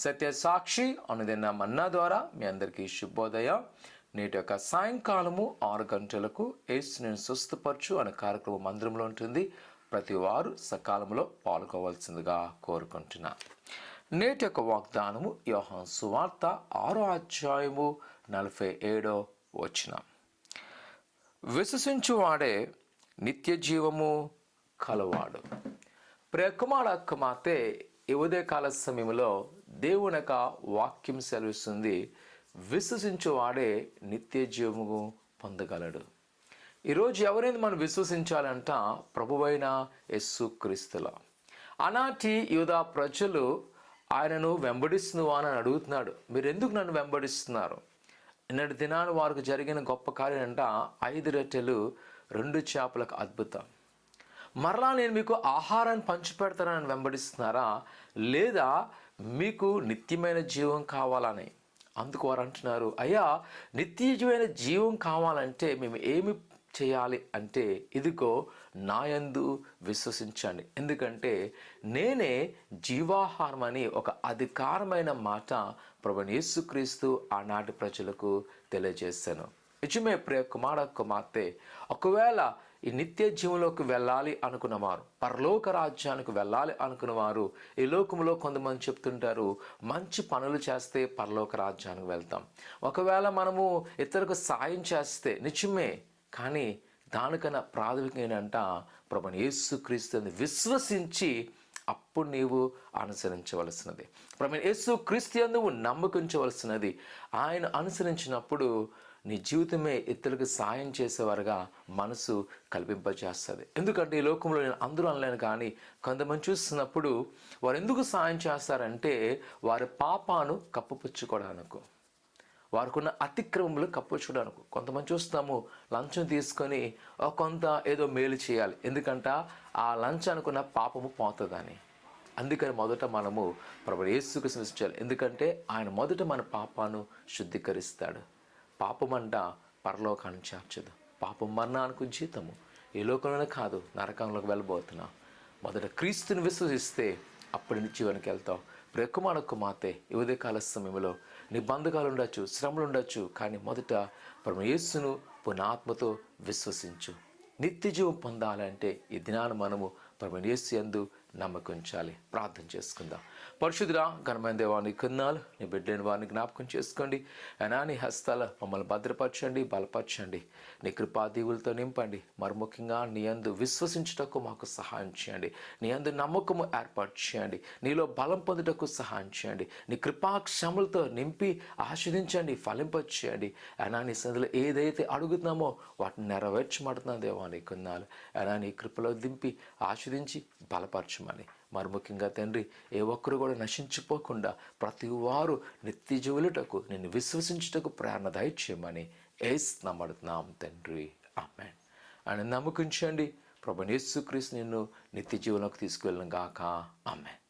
సత్య సాక్షి అనుదిన మన్నా ద్వారా మీ అందరికీ శుభోదయం. నేటి యొక్క సాయంకాలము 6 గంటలకు యేసు నేను స్వస్థపరచు అనే కార్యక్రమం మందిరంలో ఉంటుంది. ప్రతి వారు సకాలంలో పాల్గొవలసిందిగా కోరుకుంటున్నా. నేటి యొక్క వాగ్దానము యోహాను సువార్త 6వ అధ్యాయము 47వ వచనం. విశ్వసించువాడే నిత్య జీవము కలవాడు. ప్రియకుమార కుమార్తె ఈ ఉదయకాల సమయంలో దేవుని యొక్క వాక్యం సెలవిస్తుంది, విశ్వసించువాడే నిత్య జీవము పొందగలడు. ఈరోజు ఎవరైనా మనం విశ్వసించాలంట ప్రభువైన యేసుక్రీస్తులో. ఆనాటి యూదా ప్రజలు ఆయనను వెంబడిస్తున్నావా అని అడుగుతున్నాడు. మీరు ఎందుకు నన్ను వెంబడిస్తున్నారు? నిన్నటి దినాన్ని వారికి జరిగిన గొప్ప కార్యం అంట 5 రొట్టెలు 2 చేపలకు అద్భుతం. మరలా నేను మీకు ఆహారాన్ని పంచిపెడతానని వెంబడిస్తున్నారా, లేదా మీకు నిత్యమైన జీవం కావాలని? అందుకు వారు అంటున్నారు, అయ్యా నిత్యమైన జీవం కావాలంటే మేము ఏమి చేయాలి అంటే, ఇదిగో నాయందు విశ్వసించండి, ఎందుకంటే నేనే జీవాహారం అని ఒక అధికారమైన మాట ప్రభువైన యేసుక్రీస్తు ఆనాటి ప్రజలకు తెలియజేశాను. నిజమే ప్రియ కుమార కుమార్తె, ఒకవేళ ఈ నిత్య జీవంలోకి వెళ్ళాలి అనుకున్నవారు, పరలోక రాజ్యానికి వెళ్ళాలి అనుకున్నవారు, ఈ లోకంలో కొంతమంది చెప్తుంటారు మంచి పనులు చేస్తే పరలోక రాజ్యానికి వెళ్తాం. ఒకవేళ మనము ఇతరులకు సాయం చేస్తే నిజమే, కానీ దానికన్నా ప్రాథమికంగా ఏంటంట ప్రభువైన యేసుక్రీస్తుని విశ్వసించి అప్పుడు నీవు అనుసరించవలసినది. ప్రభువైన యేసుక్రీస్తు యందు నువ్వు నమ్మకించవలసినది. ఆయన అనుసరించినప్పుడు నీ జీవితమే ఇతరులకు సాయం చేసేవారుగా మనసు కల్పింపజేస్తుంది. ఎందుకంటే ఈ లోకంలో నేను అందరూ అనలేను, కానీ కొంతమంది చూస్తున్నప్పుడు వారు ఎందుకు సాయం చేస్తారంటే వారి పాపాను కప్పుపుచ్చుకోవడానికి, వారికి ఉన్న అతిక్రమములు కప్పుచుకోవడానికి. కొంతమంది చూస్తాము లంచం తీసుకొని కొంత ఏదో మేలు చేయాలి, ఎందుకంట ఆ లంచానికి ఉన్న పాపము పోతుందని. అందుకని మొదట మనము ప్రభువైన యేసుకు విశ్వసించాలి, ఎందుకంటే ఆయన మొదట మన పాపాను శుద్ధీకరిస్తాడు. పాపమంట పరలోకాన్ని చేర్చదు. పాపం మరణానికి జీతము. ఈ లోకంలోనే కాదు, నరకంలోకి వెళ్ళబోతున్నాం. మొదట క్రీస్తుని విశ్వసిస్తే అప్పుడు నిత్యజీవానికి వెళ్తావు. ప్రియకుమార కుమార్తె, ఈ ఉదయకాల సమయంలో నీ బంధకాలు ఉండొచ్చు, శ్రమలు ఉండొచ్చు, కానీ మొదట ప్రభువైన యేసును పునాత్మతో విశ్వసించు. నిత్య జీవం పొందాలంటే ఈ దినాన్ని మనము ప్రభువైన యేసు యందు నమ్మకం ఉంచాలి. ప్రార్థన చేసుకుందాం. పరిశుద్ధుడా ఘనమైన దేవా, నీ కొందనాలు, నీ బిడ్డైన వారిని జ్ఞాపకం చేసుకోండి. అయినా నీ హస్తాల మమ్మల్ని భద్రపరచండి, బలపరచండి, నీ కృపాదీవులతో నింపండి. మరి ముఖ్యంగా నీ యందు విశ్వసించుటకు మాకు సహాయం చేయండి. నీ యందు నమ్మకము ఏర్పాటు చేయండి. నీలో బలం పొందుటకు సహాయం చేయండి. నీ కృపాక్షములతో నింపి ఆస్వాదించండి, ఫలింపచేయండి. అయినా నీ సందులో ఏదైతే అడుగుతున్నామో వాటిని నెరవేర్చమంటున్నా దేవా, నీ కొందనాలు. అయినా నీ కృపలో దింపి ఆస్వాదించి బలపరచమని, మరి ముఖ్యంగా తండ్రి, ఏ ఒక్కరు కూడా నశించిపోకుండా ప్రతి వారు నిత్య జీవులుటకు నిన్ను విశ్వసించుటకు ప్రేరణ దయచేయమని యేసు నమ్మడుతున్నాం తండ్రి, ఆమేన్. ఆయన నమ్మకించండి. ప్రభువైన యేసుక్రీస్తు నిన్ను నిత్య జీవనంలోకి తీసుకువెళ్ళను గాక, ఆమేన్.